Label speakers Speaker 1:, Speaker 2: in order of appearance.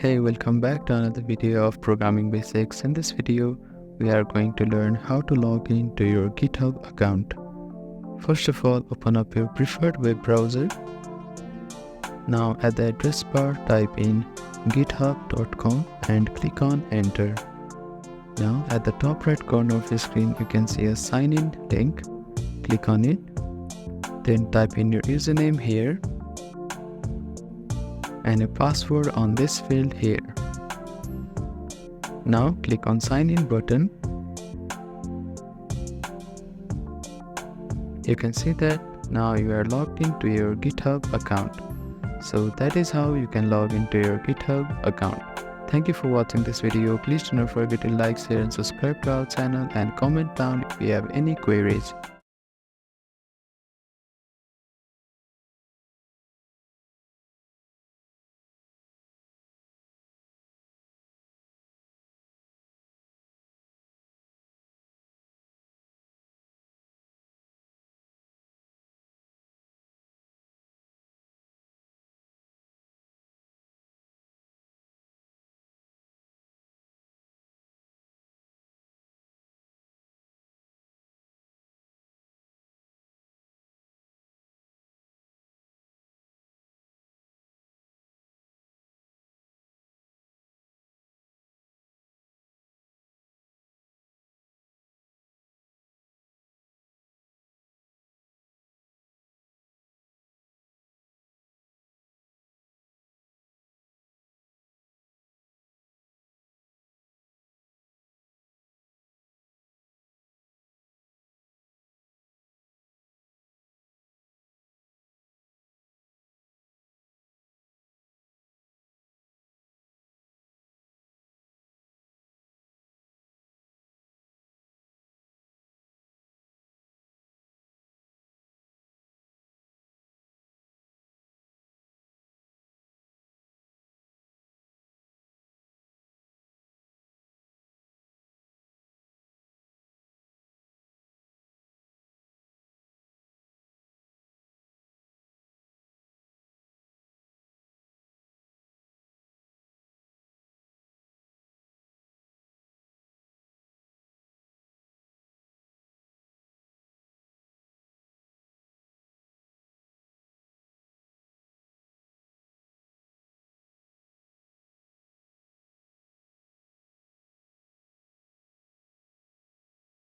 Speaker 1: Hey, welcome back to another video of Programming Basics. In this video, we are going to learn how to log in to your GitHub account. First of all, open up your preferred web browser. Now at the address bar, type in github.com and click on enter. Now at the top right corner of your screen, you can see a sign in link. Click on it. Then type in your username here and a password on this field here. Now click on sign in button. You can see that now you are logged into your GitHub account. So that is how you can log into your GitHub account. Thank you for watching this video. Please do not forget to like, share and subscribe to our channel and comment down if you have any queries.